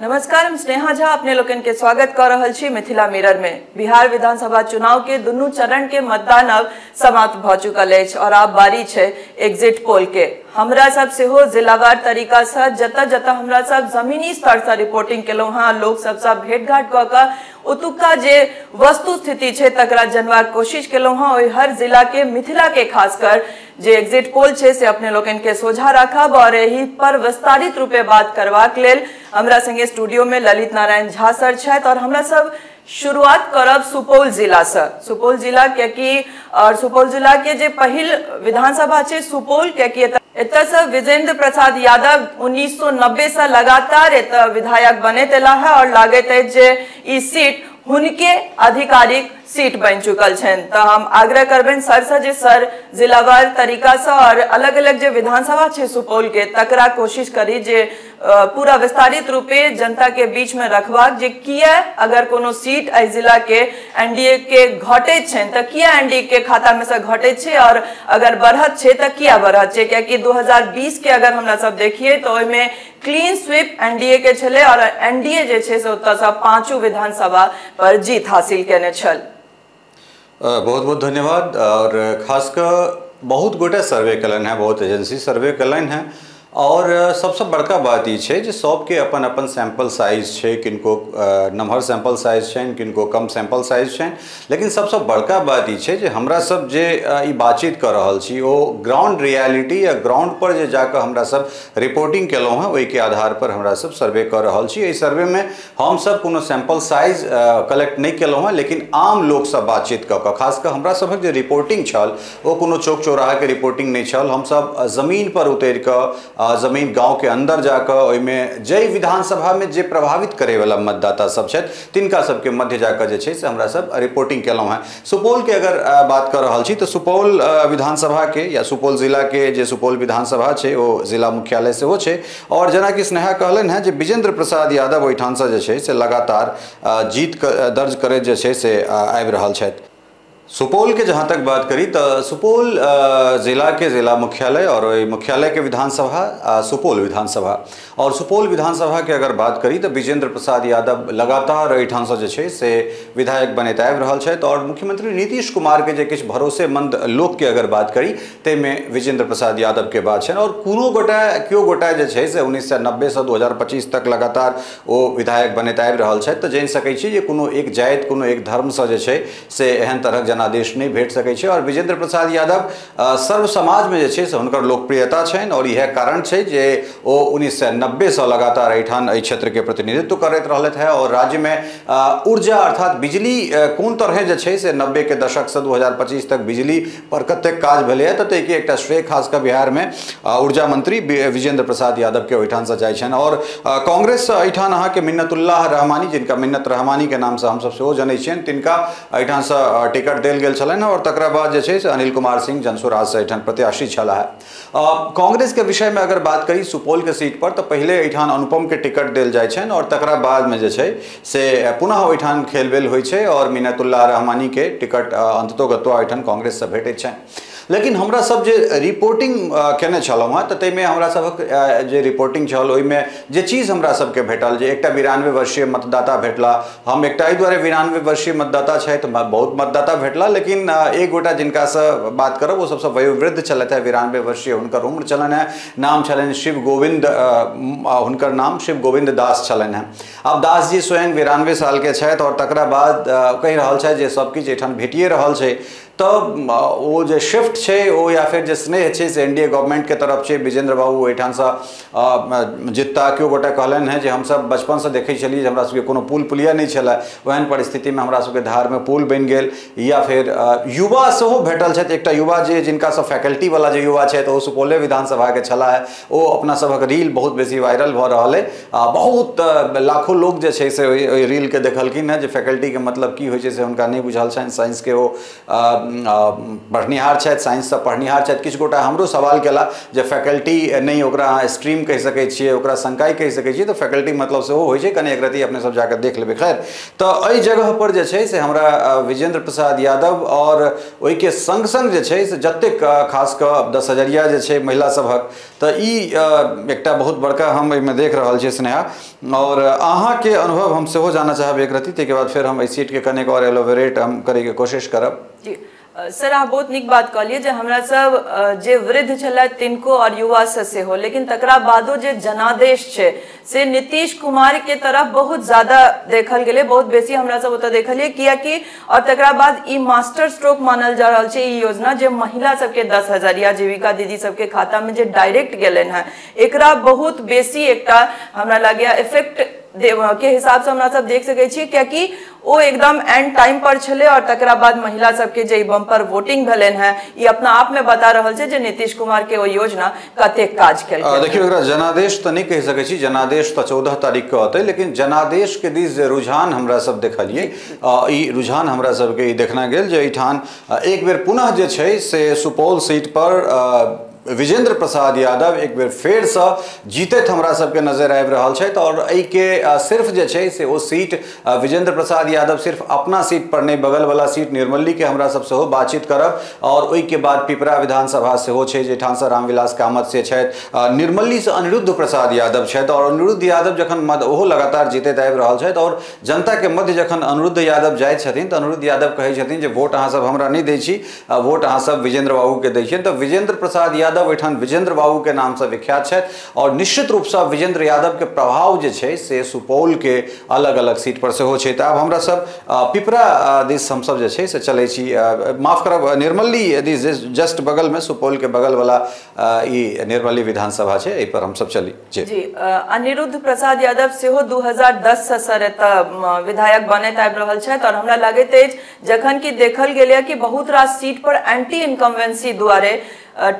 नमस्कार, हम स्नेहा झा अपने लोकन के स्वागत कर रहल छी मिथिला मिरर में। बिहार विधानसभा चुनाव के दुनू चरण के मतदान अब समाप्त भ चुकल अछि और आब बारी छै एग्जिट पोल के। हमरा सब सेहो जिलावार तरीका से जत जत हमरा सब जमीनी स्तर से रिपोर्टिंग केलहुं हां, लोग सबसे भेंट घाट क के ओतुका जे वस्तु स्थिति छै तकरा जनबाक कोशिश केलहुं हां। ओहि हर जिला के मिथिला के खासकर जे एग्जिट पोल छै से अपने लोकन के सोझा राखब और एही पर विस्तारित रूपे बात करबाक लेल हमरा संगे स्टूडियो में ललित नारायण झा सर छथि और हमरा सब शुरुआत करब सुपौल जिला से। सुपौल जिला और सुपौल जिला के जे पहिल विधानसभा छै सुपौल एतऽ से विजेंद्र प्रसाद यादव 1990 से लगातार एतऽ विधायक बनैत एला है और लागैत अछि जे ई सीट हुनके आधिकारिक सीट बन चुकल छन। तो हम आग्रह करबेन सर से जे सर जिलावार तरीका से और अलग अलग जे विधानसभा छे सुपौल के तकरा कोशिश करी जे पूरा विस्तारित रूपे जनता के बीच में रखबाक जे किया अगर कोनो सीट ए जिला के एनडीए के घटे छन त किया एनडीए के खाता में से घटे छे और अगर बढ़त छे त किया बढ़त छे, क्योंकि 2020 के अगर हमरा सब देखिए तो ओइमे क्लीन स्वीप एनडीए के छले और एनडीए जे छे से ओतऽ से 5 विधानसभा पर जीत हासिल केने छल। बहुत बहुत धन्यवाद। और खासकर बहुत गोटे सर्वे कलन है, बहुत एजेंसी सर्वे कलन है और सबसे बड़का बात ये है जे सबके अपन अपन सैंपल साइज है, किनको नम्हर सैंपल साइज है, किनको कम सैंपल साइज है। लेकिन सबसे बड़का बात ये है जे हमरा सब जे ई बातचीत कर रहल छी वो ग्राउंड रियलिटी या ग्राउंड पर जे जाकर हमरा सब रिपोर्टिंग केलहुँ हैं वही के आधार पर हमरा सब सर्वे कर रहल छी। एहि सर्वे में हम सब कोनो सैंपल साइज कलेक्ट नहीं केलहुँ हैं, लेकिन आम लोग सब बातचीत कऽ खासकर हमरा सबक जे रिपोर्टिंग छल वो कोनो चौक चौराहा के रिपोर्टिंग नहीं छल। हम सब जमीन पर उतर कऽ जमीन गांव के अंदर जाकर ओइमें जय विधानसभा में जे प्रभावित करे वाला मतदाता सब छथि तिनका सबके मध्य जाकर जे छै से हमरा सब रिपोर्टिंग केलहुँ हैं। सुपौल के अगर बात कर रहल छी तो सुपौल विधानसभा के या सुपौल जिला के जे सुपौल विधानसभा छै वो जिला मुख्यालय सेहो छै और जेना कि स्नेहा कहलन है जे विजेंद्र प्रसाद यादव ओहिठाम से जे छै से लगातार जीत दर्ज करैत जे छै से आबि रहल छथि। सुपौल के जहाँ तक बात करी तो सुपौल जिला के जिला मुख्यालय और मुख्यालय के विधानसभा सुपौल विधानसभा और सुपौल विधानसभा के अगर बात करी तो विजेंद्र प्रसाद यादव लगातार एहिठाम से जे छै से विधायक बनैत आबि रहल छथि और मुख्यमंत्री नीतीश कुमार के जे किछु भरोसेमंद लोक के अगर बात करी तैमे विजेंद्र प्रसाद यादव के बात छनि और केओ गोटा जे छै से 1990 से 2025 तक लगातार ओ विधायक बनैत आबि रहल छथि। तो जानि सकै छी जे कोनो एक जाति कोनो एक धर्म से जे छै से एहन तरहक आदेश नहीं भेट सकै छै और विजेंद्र प्रसाद यादव सर्व समाज में जे छै से हुनकर लोकप्रियता छनि और यह कारण छै जे ओ 1990 से लगातार एहिठाम एहि क्षेत्र के प्रतिनिधित्व करैत रहलथि है और राज्य में ऊर्जा अर्थात बिजली कोन तरह जे छै से 90 के दशक से 2025 तक बिजली पर कतेक काज भेलै है तऽ के एकटा श्रेय खासकर बिहार में ऊर्जा मंत्री विजेंद्र प्रसाद यादव के ओहिठाम से जाइ छनि और कांग्रेस एहिठाम अहाँ के मिन्नतुल्लाह रहमानी जिनका मिन्नत रहमानी के नाम से हम सब सेहो जनै छियनि तिनका एहिठाम से टिकट देल गेल छलनि और तकरा बाद जे छै से अनिल कुमार सिंह जनसुराज से एठान प्रत्याशी छला है। कांग्रेस के विषय में अगर बात करी सुपौल के सीट पर तो पहले एठान अनुपम के टिकट देल जाय छनि और तकरा बाद में जे छै से पुनः ओहिठान खेलबेल होइ छै और मिन्नतुल्लाह रहमानी के टिकट अंततोगत्वा एठान कांग्रेस से भेटैत छनि। लेकिन हमरा सब जे रिपोर्टिंग केने छलहुँ हैं तऽ ताहिमे हमरा सबक जे रिपोर्टिंग छल ओहिमे जे चीज हमरा सबके भेटल जे एकटा 92 वर्षीय मतदाता भेटला। हम एकटा एहि दुआरे 92 वर्षीय मतदाता छथि, बहुत मतदाता भेटला लेकिन एक गोटा जिनका से बात करब वो सबसे वयोवृद्ध छलथि है, 92 वर्षीय हुनकर उम्र छलनि है, नाम छलनि शिव गोविंद, हुनकर नाम शिव गोविंद दास छलनि है। अब दास जी स्वयं 92 साल के छथि और तकरा बाद कहि रहल छथि जे सब किछु एठान भेटिए रहल छै। तो वो जो शिफ्ट है वो या फिर जो स्नेह है से एनडीए गवर्नमेंट के तरफ से विजेंद्र बाबू एठान से जितना क्यों गोटा कहलन है जो हम सब बचपन से देखे चलिए हमरा सबके कोनो पुल पुलिया नहीं छला, वहन परिस्थिति में हमरा सबके धार में पुल बन गेल। या फिर युवा सेहो भेटल छथि, एकटा युवा जे जिनका सब फैकल्टी वाला जो युवा है तो सुपौल विधानसभा के छला है, वो अपना सबक रील बहुत बेसी वायरल भ रहा है। बहुत लाखों लोग जे छै से रील के देखलखिन है जे फैकल्टी के मतलब की होइ छै से हुनका नहीं बुझल छनि, साइंस के वो पढ़निहार छथि, साइंस से पढ़निहार छथि, किछु गोटा हमरो सवाल केला जे फैकल्टी नहीं ओकरा अहाँ स्ट्रीम कहि सकै छियै, ओकरा संकाय कहि सकै छियै, तो फैकल्टी मतलब सेहो होइ छै, कनि एक रत्ती अपने सब जाकर देख लेबै। खैर, तो एहि जगह पर जे छै से हमरा विजेंद्र प्रसाद यादव और ओहिके संग संग जे छै से जतेक खास कऽ 10,000 जे छै महिला सभक, तऽ ई एकटा बहुत बड़का हम एहिमे देख रहल छियै स्नेहा। और अहाँ के अनुभव हम सेहो जानना चाहब एक रत्ती, ताहिके बाद फिर हम एहि सीट के कनेक और एलोबरेट हम करे के कोशिश करब। जी सर, अहाँ बहुत नीक बात कहलिए जे हमरा सब जे वृद्ध छलै तिनको और युवा से सेहो, लेकिन तकरा बादो जे जनादेश छै से नीतीश कुमार के तरफ बहुत ज्यादा देखल गेलै, बहुत बेसी हमरा सब ओतऽ देखलिए, कियाकि और तकरा बाद ई मास्टर स्ट्रोक मानल जा रहल छै ई योजना जे महिला सबके 10,000 या जीविका दीदी सबके खाता में जे डायरेक्ट गेलन है, एकरा बहुत बेसी एकटा हमरा लागैया इफेक्ट के हिसाब से हमरा सब देख सकै छी, कियाकि ओ एकदम एंड टाइम पर छले और तकरा बाद महिला सबके जे बम्पर वोटिंग भेलन है, ये अपना आप में बता रहल छै जे नीतीश कुमार के ओ योजना कते काज केलकै। देखियो, एकरा जनादेश तो नहीं कहि सकै छी, जनादेश तो 14 तारीख के होते, लेकिन जनादेश के दिस जे रुझान हमरा सब देखलिए, ई रुझान हमरा सबके ई देखना गेल जे एठान एक बेर पुनः जे छै से सुपौल सीट पर विजेंद्र प्रसाद यादव एक बेर फेर से जीतैत हमरा सबके नजर आबि रहल छथि। और एहि के सिर्फ जे छै से ओ सीट विजेंद्र प्रसाद यादव सिर्फ अपना सीट पर नहीं, बगल वाला सीट निर्मली के हमरा सब सेहो बातचीत करब, और ओहि के बाद पिपरा विधानसभा सेहो छै जेठाम से रामविलास कामत से छथि, निर्मली से अनिरुद्ध प्रसाद यादव छथि, और अनिरुद्ध यादव जखन ओहो लगातार जीतैत आबि रहल छथि, और जनता के मध्य जखन अनिरुद्ध यादव जाइत छथिन तऽ अनिरुद्ध यादव कहै छथिन जे वोट अहाँ सब हमरा नहीं दै छी, वोट अहाँ सब विजेंद्र बाबू के दै छियनि। तऽ विजेंद्र प्रसाद यादव एठान विजेंद्र बाबू के नाम से विख्यात छथि, और निश्चित रूप से विजेंद्र यादव के प्रभाव जे छै से सुपौल के अलग अलग सीट पर सेहो छै। तऽ आब हमरा सब पिपरा दिस हम सब जे छै से चलै छी, माफ करब निर्मली दिस जस्ट बगल में, सुपौल के बगल वाला ई निर्मली विधानसभा छै, एहि पर हम सब चली। जी अनिरुद्ध प्रसाद यादव सेहो 2010 से सर एतऽ विधायक बनैत आबि रहल छथि, और हमरा लागैत अछि जखन कि देखल गेलै कि बहुत रास सीट पर एंटी इनकम्बेंसी दुआरे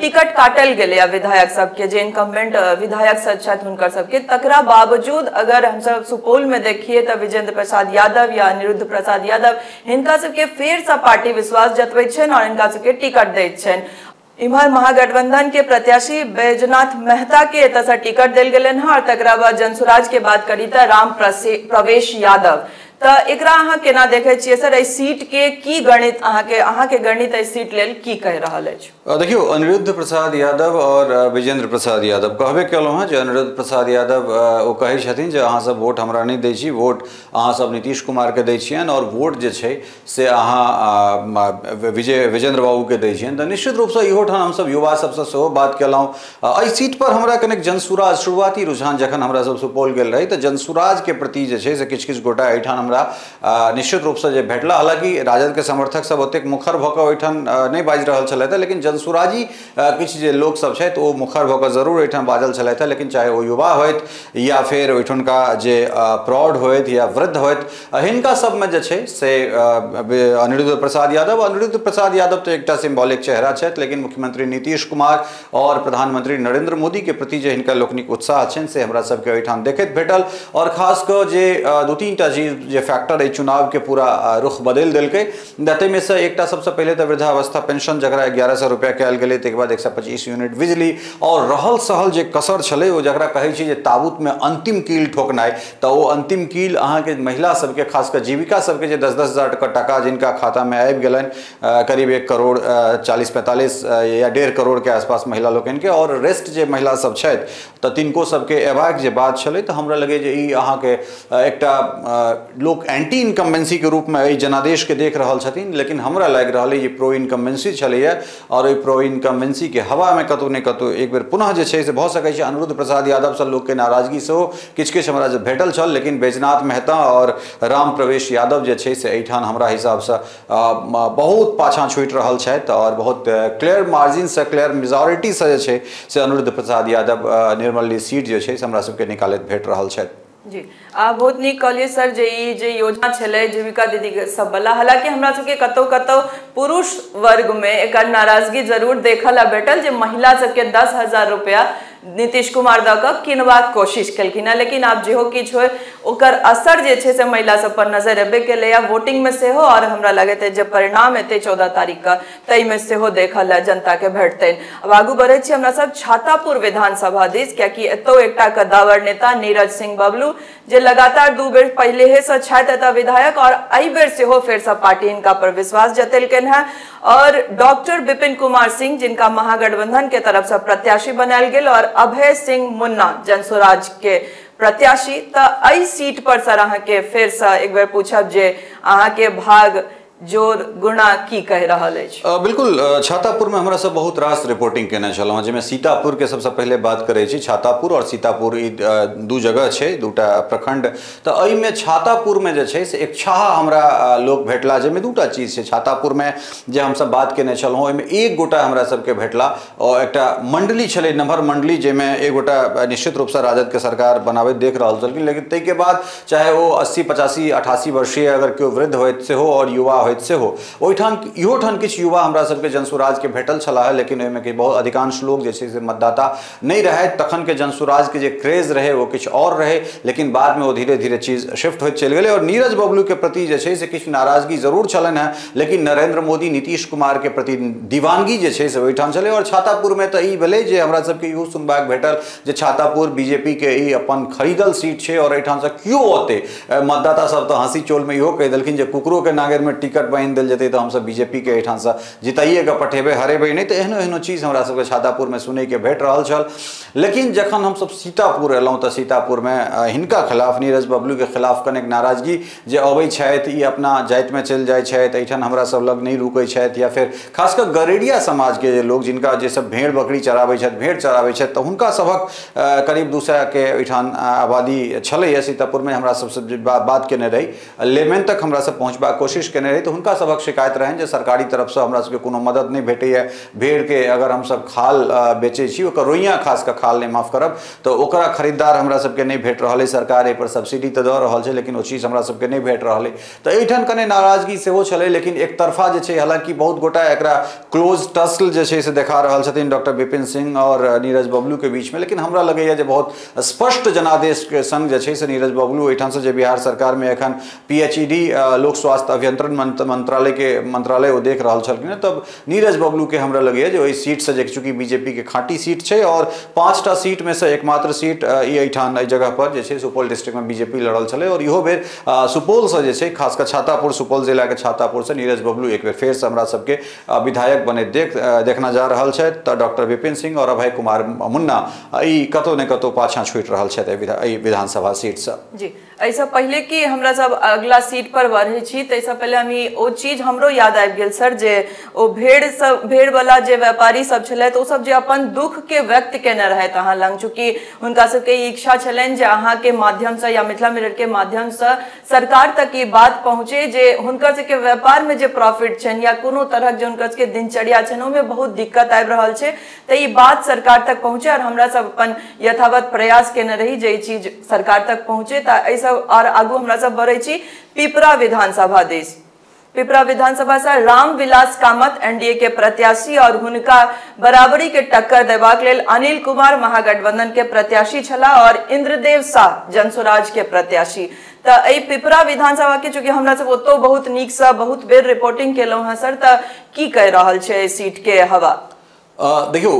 टिकट काटल गेलै विधायक सबके, जे इनकम्बेंट विधायक सब छथि हुनकर सबके, तकरा बावजूद अगर हम सब सुपौल में देखिए तऽ विजेंद्र प्रसाद यादव या अनिरुद्ध प्रसाद यादव हिनका सबके फेर से पार्टी विश्वास जतबै छनि और हिनका सबके टिकट दैत छनि। इम्हर महागठबंधन के प्रत्याशी बैजनाथ मेहता के एतऽ से टिकट देल गेलन है, और तकरा बाद जनसुराज के बात करी तऽ राम प्रवेश यादव। तऽ एकरा अहाँ केना देखै छियै सर, एहि सीट के की गणित अहाँ के गणित एहि सीट लेल की कहि रहल अछि? देखियो, अनिरुद्ध प्रसाद यादव और विजेंद्र प्रसाद यादव कहबे केलहुँ हैं जे अनिरुद्ध प्रसाद यादव ओ कहै छथिन जे अहाँ सब वोट हमरा नहीं दै छी, वोट अहाँ सब नीतीश कुमार के दै छियनि, और वोट जे छै से अहाँ विजेंद्र बाबू के दै छियनि। तऽ निश्चित रूप से इहो ठाम हम सब युवा सबसे सेहो बात केलहुँ। एहि सीट पर हमरा कनेक जनसुराज शुरुआती रुझान जखन हमरा सब सुपौल गेल रही तऽ जनसुराज के प्रति जे छै से किछु गोटा एहिठाम निश्चित रूप से भेटला। हालांकि राजद के समर्थक सब ओतेक मुखर भऽ कऽ ओहिठाम नहीं बाजि रहल छलथि, लेकिन जनसुराजी किछु जे लोक सब छथि ओ मुखर भऽ कऽ जरूर एहिठाम बाजल छलथि, लेकिन चाहे ओ युवा होइत या फिर ओहिठुनका जे प्रौढ़ होइत या वृद्ध होइत, हिनका सबमे जे छै से अनिरुद्ध प्रसाद यादव तो एकटा सिम्बॉलिक चेहरा छथि, लेकिन मुख्यमंत्री नीतीश कुमार और प्रधानमंत्री नरेंद्र मोदी के प्रति जे हिनका लोकनिक उत्साह छनि से हमरा सबके ओहिठाम देखैत भेटल। और खास कऽ जे दू तीनटा चीज जे फैक्टर चुनाव के पूरा रुख बदल दिलकै, ताहिमे से एकटा सबसे पहले तो वृद्धावस्था पेंशन जकरा 1100 रुपया कयल गेलै, ताहिके बाद 125 यूनिट बिजली, और रहल सहल जे कसर छलै ओ जकरा कहै छी जे ताबूत में अंतिम कील ठोकनाइ, तऽ ओ अंतिम कील अहाँके महिला सबके खास कर जीविका सबके जे 10-10 हज़ार टाका जिनका खाता में आबि गेलनि, करीब 1 करोड़ 40-45 या 1.5 करोड़ के आसपास महिला लोकनि के, और रेस्ट जे महिला सब छथि तऽ तिनको सबके एबाक जे बात छलै, तऽ हमरा लगे जे ई अहाँके एकटा लोग एंटी इनकम्बेंसी के रूप में जनादेश के देख रहल छथिन, लेकिन हमरा लग रहा है ये प्रो इनकम्बेंसी छलैया, और ये प्रो इनकम्बेंसी के हवा में कतौ ने कतौ एक बेर पुनः जे छै से भऽ सकै छै। अनिरुद्ध प्रसाद यादव से लोग के नाराजगी सेहो किछु हमरा भेटल छल, लेकिन बैजनाथ मेहता और राम प्रवेश यादव जे छै से एहिठाम हमरा हिसाब से बहुत पाछाँ छुटि रहल छथि, और बहुत क्लियर मार्जिन से, क्लियर मेजॉरिटी से जे छै से अनिरुद्ध प्रसाद यादव निर्मली सीट जे छै से हमरा सबके निकालैत भेट रहल छथि। जी बहुत नीक कहलिए सर, जे योजना छलै जीविका दीदी सब वाला, हालांकि हमरा सबके कतौ पुरुष वर्ग में एक नाराजगी जरूर देखल भेटल जे महिला सबके 10,000 रुपया नीतीश कुमार दऽ कऽ किनबाक कोशिश केलखिन हँ, लेकिन आब जेहो किछु होय ओकर असर जे छै से महिला सब पर नजर एबे केलै वोटिंग में सेहो, और हमरा लगैत है जे परिणाम एतै 14 तारीख के तै में सेहो देखल जनता के भेटतै। अब आगू बढ़े छी हमरा सब छातापुर विधानसभा दिस, कियाकि एतौ एकटा कद्दावर नेता नीरज सिंह बबलू जे लगातार 2 बेर पहले से छथि एतऽ विधायक, और एहि बेर सेहो फेर से पार्टी इनका पर विश्वास जतेलकनि हैं, और डॉक्टर विपिन कुमार सिंह जिनका महागठबंधन के तरफ से प्रत्याशी बनायल गेल, और अभय सिंह मुन्ना जनसुराज के प्रत्याशी। तो एहि सीट पर सर अहाँ के फेर से एक बेर पूछब जे अहाँ के भाग जोर गुणा की कह रहा है? बिल्कुल, छातापुर में हमरा सब बहुत रास रिपोर्टिंग केने छलहुँ, जिसमें सीतापुर के सबसे पहले बात करे छी। छातापुर और सीतापुर ई दू जगह छै, दूटा प्रखंड। तो एहि में छातापुर में जे छै से एक छाहा हमरा लोग भेटला, जाहिमे दूटा चीज छै। छातापुर में जे हम सब बात केने छलहुँ ओहिमे एक गोटा हमरा सबके भेटला, और एकटा मंडली छलै, नम्हर मंडली, जाहिमे एक गोटा निश्चित रूप से राजद के सरकार बनाबैत देख रहल छलखिन। लेकिन तै के बाद चाहे वो 80 85 88 वर्षीय अगर केओ वृद्ध होइत से हो और युवा से हो, ओहिठाम इहो ठाम किछु युवा हमरा सबके जनसुराज के भेटल छला, लेकिन ओहिमे के बहुत अधिकांश लोग जे छै से मतदाता नहीं रहे। तखन के जनसुराज के जे क्रेज रहे वो किछु और रहे, लेकिन बाद में वो धीरे धीरे चीज शिफ्ट होइत चलि गेलै। और नीरज बबलू के प्रति जे छै से किछु नाराजगी जरूर छलनि हैं, लेकिन नरेंद्र मोदी नीतीश कुमार के प्रति दीवानगी जे छै से ओहिठाम छलै। और छातापुर में तऽ ई भेलै जे हमरा सबके इहो सुनबाक भेटल जे छातापुर बीजेपी के ई अपन खरीदल सीट छै, और एहिठाम से क्यों ओते मतदाता सब तऽ हंसी चोल में इहो कहि देलखिन जे कुकरो के नागर में टिकट बांधि देल जेतै तो हम सब बीजेपी के एहिठाम से जिताइए के पठेबे, हरेबे नहीं। तो एहनो एहनो चीज हमरा सबके छातापुर में सुनै के भेट रहल छल। लेकिन जखन हम सब सीतापुर एलहुँ तो सीतापुर में हिनका खिलाफ, नीरज बबलू के खिलाफ कनेक नाराजगी जे अबै छथि, ई अपना जाति में चलि जाइ छथि, एहिठाम हमरा सब लग नहीं रुकै छथि, या फिर खासकर गरेडिया समाज के जे लोग जिनका जे सब भेड़ बकरी चराबै छथि, भेड़ चराबै छथि, तो हुनका सबक करीब 200 के एहिठाम आबादी छलै। सीतापुर में हमरा सबसे बात केने रही, लेमेन तक हमरा सब पहुँचबाक कोशिश केने रही, तो हुनका सबक शिकायत रहन जे सरकारी तरफ से हमरा सबके कोनो मदद नहीं भेटैए। भेड़ के अगर हम सब खाल बेचै छी, ओकर रोइयाँ खासकर खाल नहीं, माफ करब, तो ओकरा खरीदार हमरा सबके नहीं भेट रहल है। सरकार एहि पर सब्सिडी तो दऽ रहल छै, लेकिन ओ चीज हमरा सबके नहीं भेट रहल है। तो एहिठाम कने नाराजगी सेहो छलै, लेकिन एक तरफा जे छै, हालांकि बहुत गोटा एकरा क्लोज टसल जे छै से देखा रहल छथिन डॉक्टर विपिन सिंह और नीरज बबलू के बीच में। लेकिन हमरा लगैए जे बहुत स्पष्ट जनादेश के संग जे छै से नीरज बबलू एहिठाम से जे बिहार सरकार में एखन PhD लोक स्वास्थ्य अभियंत्रण मंत्रालय वो देख रहा छलखिन, तब नीरज बबलू के हमरा लगे जो इस सीट से, चूंकि बीजेपी के खाटी सीट है, और 5टा सीट में से एकमात्र सीट एहिठाम एहि जगह पर जे सुपौल डिस्ट्रिक्ट में बीजेपी लड़ल छलै। और इहो बेर सुपौल से जे छै, खासकर छातापुर, सुपौल जिला के छातापुर से नीरज बबलू एक बेर फेर से हमरा सबके विधायक बने देखना जा रहल छै। तो डॉक्टर विपिन सिंह और अभय कुमार मुन्ना ई कतौ ने कतौ पाछा छूटि रहल छै विधानसभा सीट से। जी, ऐसा पहले कि हमरा सब अगला सीट पर बढ़े छी, तैसा पहले हमी ओ चीज हमरो याद आबि गेल सर, जे ओ भेड़ वाला जे व्यापारी सब छलै, तो सब जे अपन दुख के व्यक्त केने रहैत अहाँ लंग, चूंकि हुनका सबके इच्छा छलनि जे अहाँ के माध्यम से या मिथिला मिरर के माध्यम से सरकार तक ई बात पहुंचे जे हुनका सबके व्यापार में जे प्रॉफिट छनि या कोनो तरह जे हुनका सबके दिनचर्या छनि ओमे बहुत दिक्कत आबि रहल छै, तो ई बात सरकार तक पहुंचे। और हमरा सब अपन यथावत प्रयास केने रही जे ई चीज सरकार तक पहुंचे। तो ऐसा और आगू हमरा सब बढ़े छी पिपरा विधानसभा दिस। पिपरा विधानसभा से रामविलास कामत एनडीए के प्रत्याशी, और हुनका बराबरी के टक्कर देबाक लेल अनिल कुमार महागठबंधन के प्रत्याशी छला, और इंद्रदेव शाह जनसुराज के प्रत्याशी। तो एहि पिपरा विधानसभा के चूंकि हमरा सब ओतो बहुत नीक से बहुत बेर रिपोर्टिंग केलहुँ हैं सर, तो की कह रहल छै सीट के हवा? देखियो,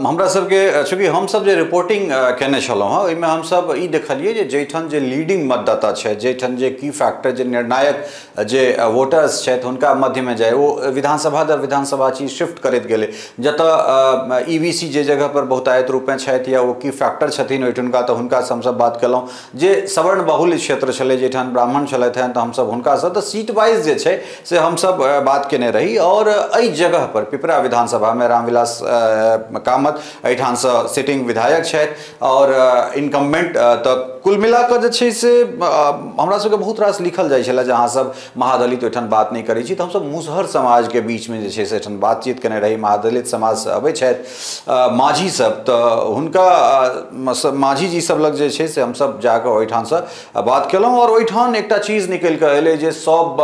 हमरा सबके चूँकि हम सब जे रिपोर्टिंग केने छलहुँ हैं, ओहिमे हम सब ई देखलिए जे जैठन जे लीडिंग मतदाता छै, जैठन जे की फैक्टर, जे निर्णायक जे वोटर्स छथि हुनका मध्य में जाए, वो विधानसभा दर विधानसभा चीज शिफ्ट करैत गेलै। जतऽ EVC जे जगह पर बहुतायत रूप में छथि या वो की फैक्टर छथिन ओहिठुनका, तो हुनका से हम सब बात केलहुँ। जे सवर्ण बहुल क्षेत्र छलै, जैठन ब्राह्मण छलथि हैं, तो हम सब हुनका से तो सीट वाइज जे छै से हम सब बात केने रही। और एहि जगह पर पिपरा विधानसभा में रामविलास कामत एहिठाम से सिटिंग विधायक छथि, और इनकम्बेंट तक कुल मिला कऽ जे छै से हमरा सबके बहुत रास लिखल जाइ छलै जे अहाँ सब महादलित ओहिठाम बात नहि करै छी, तऽ हमसब मुसहर समाजके बीचमे जे छै से एहिठाम बातचीत केने रही। महादलित समाज से अबै छथि माझी सब, तऽ हुनका माझी जी सब लग जे छै से हमसब जाकऽ ओहिठामसँ बात केलहुँ और ओहिठाम एकटा चीज निकलि कऽ एलै जे सब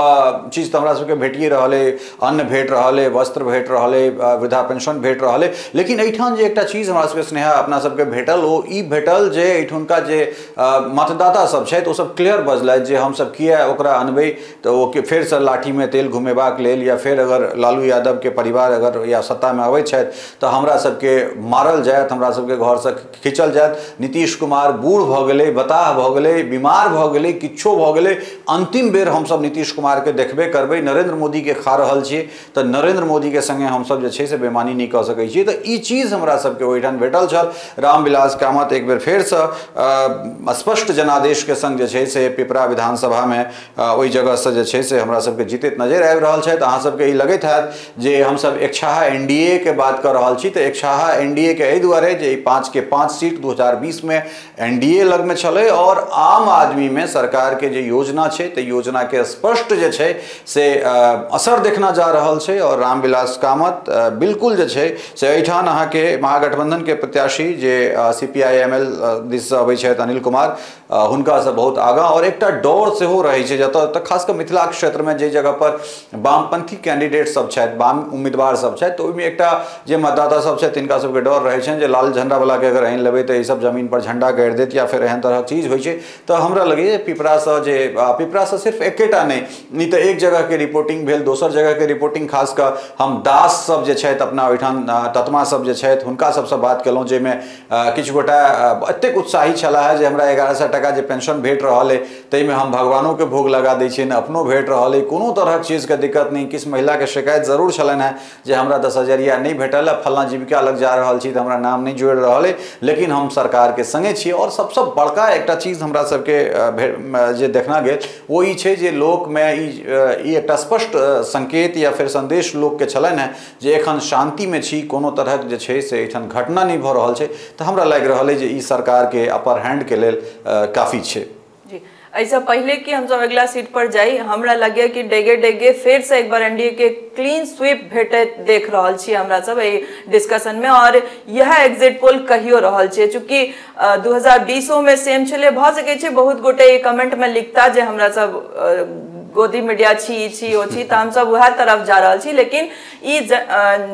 चीज तऽ हमरा सबके भेटिए रहल अइ, अन्न भेट रहल अइ, वस्त्र भेट रहल अइ, वृद्धा पेंशन भेट रहल अइ, लेकिन एहिठाम जे एकटा चीज हमरा सबके स्नेहा अपना सबके भेटल ओ ई भेटल जे एहिठुनका जे मतदाता सब छथि ओ सब क्लियर बजलथि जे हमसब किया ओकरा अनबै, तऽ ओ फेरसँ लाठीमे तेल घुमेबाक लेल या फेर अगर लालू यादव के परिवार अगर या सत्तामे अबैत छथि तऽ हमरा सबके मारल जायत, हमरा सबके घरसँ खींचल जायत। नीतीश कुमार बूढ़ भऽ गेलै, बताह भऽ गेलै, बीमार भऽ गेलै, किछो भऽ गेलै, अंतिम बेर हमसब नीतीश कुमार के देखबे करबै। नरेंद्र मोदी के खा रहल छियै तऽ नरेंद्र मोदी के संगे हमसब जे छै से बेमानी नहीं कऽ सकै छियै। तऽ ई चीज हमरा सबके ओहिठाम भेटल छल। रामविलास कामत एक बेर फेरसँ स्पष्ट जनादेश के संग जे छै से पिपरा विधानसभा में ओहि जगह से जे छै से हमरा सबके जीतैत नजर आबि रहल छथि। अहाँ सबके ई लगैत हैत जे हमसब एकछाहा एनडीए के बात कर रहल छी, तऽ एकछाहा एनडीए के एहि दुआरे जे 5 के 5 सीट 2020 में एनडीए लग में छलै और आम आदमी में सरकार के जे योजना छै तऽ योजना के स्पष्ट जे छै से असर देखना जा रहल छै। और रामविलास कामत बिल्कुल जे छै से एहिठाम अहाँके महागठबंधन के प्रत्याशी जे CPI-ML दिस से अबै छथि अनिल कुमार, हुनका से बहुत आगाँ और एकटा डर सेहो रहै छै जतऽ तक खास कऽ मिथिला क्षेत्र में जे जगह पर वामपंथी कैंडिडेट सब छथि, वाम उम्मीदवार सब छथि, तऽ ओहिमे एकटा जे मतदाता सब छथि तिनका सबके डर रहै छनि जे लाल झंडा वाला के अगर आनि लेबै तऽ ई सब जमीन पर झंडा गाड़ि देत या फिर एहन तरहक चीज होइ छै। तऽ हमरा लगैए पिपरासँ सिर्फ एकेटा नहि तऽ एक जगह के रिपोर्टिंग भेल, दोसर जगह के रिपोर्टिंग खास कऽ हम दास सब जे छथि अपना ओहिठाम ततमा सब जे छथि हुनका सबसँ बात केलहुँ, जाहिमे किछु गोटा एतेक उत्साही छलाह जे हमरा 1100 टका जे पेंशन भेट रहल अइ ताहिमे हम भगवानों के भोग लगा दै छियनि, अपनो भेट रहल अइ, कोनो तरहक चीज के दिक्कत नहीं। किछु महिला के शिकायत जरूर छलनि हैं जे हमरा 10,000 नहीं भेटल है, फलना जीविका लग जा रहल छी तऽ हमरा नाम नहीं जोड़ि रहल अइ, लेकिन हम सरकार के संगे छी। और सबसँ बड़का एकटा चीज हमरा सबके जे देखना गेल वो ई छै जे लोक में ई एकटा स्पष्ट संकेत या फिर संदेश लोक के छलनि हैं जे एखन शांति में छी, कोनो तरहक जे छै से एहिठाम घटना नहीं भऽ रहल छै, तऽ हमरा लागि रहल अइ जे ई सरकार के अपर हैंड के लेल काफी छै। जी, ऐसा पहले कि हम सब अगला सीट पर जाई, हमरा लगे कि डेगे डेगे फिर से एक बार एनडीए के क्लीन स्वीप भेटे देख रहल छी हमरा सब ए डिस्कशन में। और यह एग्जिट पोल कहियो रहल छै, चूंकि 2020 में सेम छले, भ सके छै बहुत गोटे ये कमेंट में लिखता जे हमरा सब गोदी मीडिया छी ओ छी, तऽ हम सब वह तरफ जा रहल छी, लेकिन ई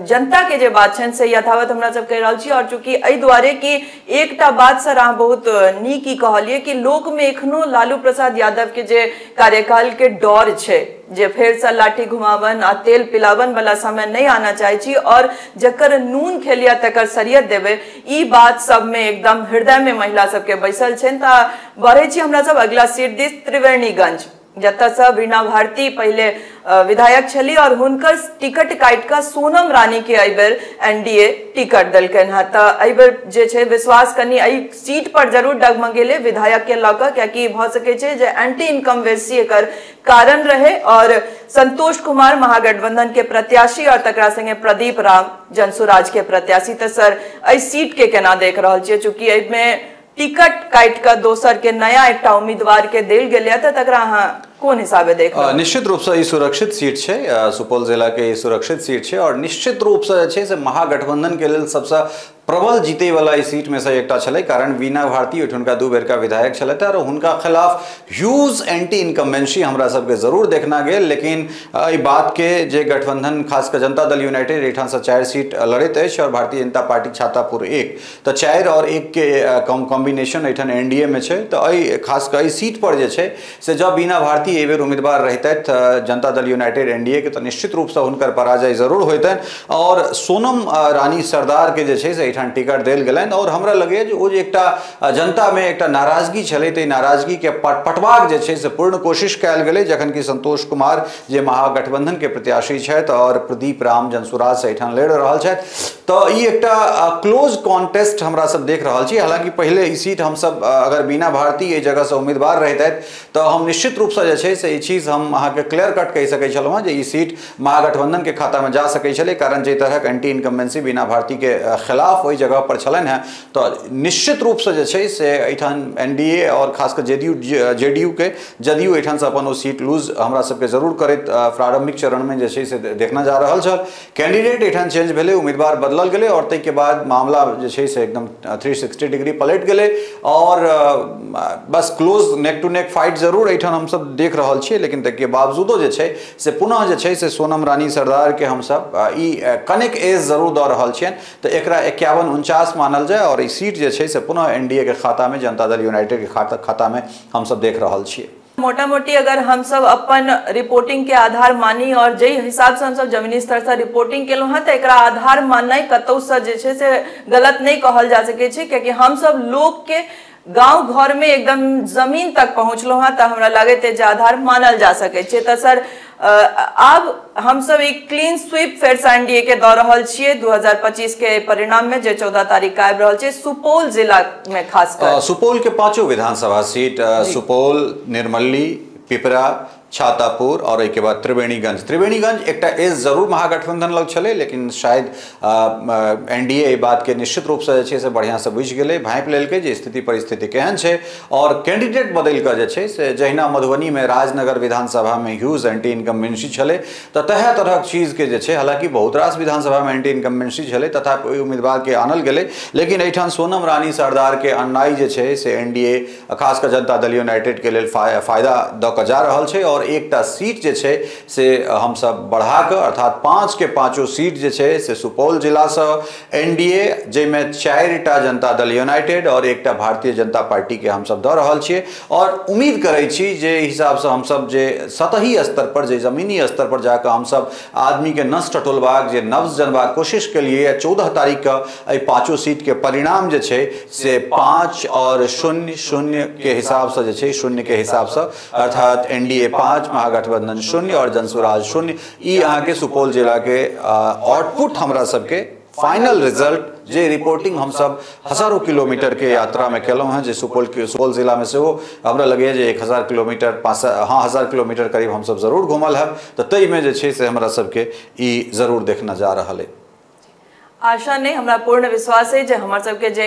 जनता के जे बात छन से यथावत हमरा सब कह रहल छी। और चूंकि एहि दुआरे कि एकटा बात सर अहाँ बहुत नीक ई कहलिए कि लोक में एखनो लालू प्रसाद यादव के जे कार्यकाल के डर छै जे फेर से लाठी घुमावन आ तेल पिलावन वाला समय नहीं आना चाहे छी, और जकर नून खेलिया तकर सरियत देवे, ई बात सब में एकदम हृदय में महिला सबके बैसल छन। तऽ बढ़े छी हमरा सब अगला सीट दिस त्रिवेणीगंज, जतऽ से वीणा भारती पहले विधायक छली और हुनकर टिकट काट कऽ सोनम रानी के एहि बेर एनडीए टिकट देलकनि हैं। तऽ एहि बेर जे छै विश्वास कनी एहि सीट पर जरूर डगमगेले विधायक के लऽ कऽ, कियाकि भऽ सकै छै जे एंटी इनकम्बेंसी एकर कारण रहे। और संतोष कुमार महागठबंधन के प्रत्याशी और तकरा संगे प्रदीप राम जनसुराज के प्रत्याशी, तऽ सर एहि सीट के केना देख रहल छियै, चूंकि एहिमे टिकट काट कऽ दोसर के नया एकटा उम्मीदवार के देल गेलै, तऽ तकरा अहाँ कोन हिसाबे देख रहल? निश्चित रूप से ई सुरक्षित सीट छै, सुपौल जिला के ई सुरक्षित सीट छै और निश्चित रूप से जे छै से महागठबंधन के लेल सबसे प्रबल जीते वाला ई सीट में से एकटा छलै, कारण वीणा भारती ओहिठुनका 2 बेर का विधायक छलथि और हुनका खिलाफ ह्यूज एंटी इनकम्बेंसी हमरा सबके जरूर देखना गेल। लेकिन ई बात के जे गठबंधन खास कर जनता दल यूनाइटेड एठाम से 4 सीट लड़ैत अछि और भारतीय जनता पार्टी छातापुर 1, तऽ 4 और 1 के कॉम्बिनेशन एठाम एनडीए में छै। तऽ एहि खास कर सीट पर जे छै से जब वीणा भारती एहि बेर उम्मीदवार रहतथि जनता दल यूनाइटेड एनडीए के, तऽ निश्चित रूप से हुनकर पराजय जरूर होतनि। और सोनम रानी सरदार के जे छै से टिकट देल गेलनि और हमरा लगे जे ओ जे एकटा जनता में एकटा नाराजगी छलै, तऽ नाराजगी के पटवाक जे छै से पूर्ण कोशिश कयल गेलै, जखन कि संतोष कुमार जे महागठबंधन के प्रत्याशी छथि और प्रदीप राम जनसुराज से एठाम लड़ि रहल छथि। तऽ ई एकटा क्लोज कॉन्टेस्ट हमरा सब देख रहल छी। हालांकि पहले ई सीट हम सब अगर वीणा भारती एहि जगह से उम्मीदवार रहतथि तऽ हम निश्चित रूप से जे छै से ई चीज हम अहाँ के क्लियर कट कहि सकै छलहुँ हँ जे ई सीट महागठबंधन के खाता में जा सकै छलै, कारण जे तरहक एंटी इनकम्बेंसी वीणा भारती के खिलाफ साफ ओहि जगह पर छलनि हैं। तो निश्चित रूप से जे छै से एठान एनडीए और खासकर जेडीयू के जदयू एठान से अपन ओ सीट लूज हमरा सबके जरूर करैत प्रारंभिक चरण में जे छै से देखना जा रहल छल। कैंडिडेट एठान चेंज भेलै, उम्मीदवार बदलल गेलै और तै के बाद मामला जे छै से एकदम 360 डिग्री पलट गेलै और बस close neck to neck fight जरूर एठान हम सब देख रहल छियै। लेकिन तै के बावजूदो जे छै से पुनः जे छै से सोनम रानी सरदार के हम सब ई कनेक एज जरूर दऽ रहल छियनि। तो एकरा 51-49 मानल जाए और ई सीट जे छै से पुनः एनडीए के खाता में, जनता दल यूनाइटेड के खाता में हम सब देख रहल छियै। मोटा मोटी अगर हम सब अपन रिपोर्टिंग के आधार मानी और जे हिसाब से हम सब जमीनी स्तर से रिपोर्टिंग केलहुं हैं तो एकरा आधार माननाइ कतौ से जे छै से गलत नहीं कहल जा सके छै, क्योंकि हम सब लोग के गांव घर में एकदम जमीन तक पहुंचलो हैं तो हमरा लगैत है जे आधार मानल जा सके छै। तो सर अब हम सब एक क्लीन स्वीप फेर से एनडीए के दऽ रहल छियै 2025 के परिणाम में जे 14 तारीख के आबि रहल छै सुपौल जिला में, खासकर सुपौल के 5 विधानसभा सीट सुपौल, निर्मली, पिपरा, छातापुर और एक बाद त्रिवेणीगंज एक एज जरूर महागठबंधन लग चले, लेकिन शायद एनडीए बात के निश्चित रूप से बढ़िया से बुझ गए, भाँप लेलकै जे स्थिति परिस्थिति केहन छै और कैंडिडेट बदल कर जे छै से जहिना मधुबनी में राजनगर विधानसभा में ह्यूज एंटी इनकम्बेंसी छलै तो तरह तरह चीज के जे छै, हालांकि बहुत रास विधानसभा में एंटी इनकम्बेंसी छलै तथापि उम्मीदवार के आनल गेलै, लेकिन एठान सोनम रानी सरदार के अन्नाई जे छै से एनडीए खासकर जनता दल यूनाइटेड के लेल फायदा दऽ कऽ जा रहल छै और एकटा सीट जे छै से हम सब बढ़ा के अर्थात 5 के 5 सीट जे छै से सुपौल जिला से एनडीए जैमे 4टा जनता दल यूनाइटेड और एकटा भारतीय जनता पार्टी के हम सब दऽ रहल छियै और उम्मीद करै छी जे हिसाब से हम सब जे सतही स्तर पर, जे जमीनी स्तर पर जाकर हम सब आदमी के नस टटोलबाक, जे नब्ज जनबाक कोशिश के लिए 14 तारीख के 5 सीट के परिणाम जे छै से 5 और 0-0 के हिसाब से जे छै, 0 के हिसाब से अर्थात एनडीए 5, महागठबंधन 0 और जनसुराज 0 ई अहाँ के सुपौल जिला के आउटपुट हमरा सबके फाइनल रिजल्ट जे रिपोर्टिंग हम सब हजारों किलोमीटर के यात्रा में केलहुँ हैं, जे सुपौल जिला में से वो हमरा लगे जे 1000 किलोमीटर 1000 किलोमीटर करीब हम सब जरूर घूमल है, तो तई में जे छै से हमरा सबके ई जरूर देखना जा रहा है। आशा नहीं, हमरा पूर्ण विश्वास है जे हमर सबके जे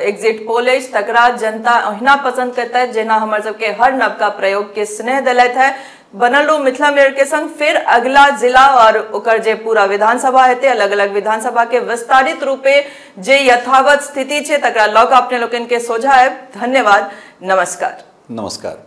एग्जिट पोल है तकरा जनता ओहिना पसंद करता है जेना हमर सबके हर नवका प्रयोग के स्नेह दिलत है। बनल रहू मिथिला मिरर के संग, फिर अगला जिला और ओकर जे पूरा विधानसभा हेते, अलग अलग विधानसभा के विस्तारित रूपे जे यथावत स्थिति छे तकरा लऽ कऽ अपने लोकन के सोझा है। धन्यवाद, नमस्कार।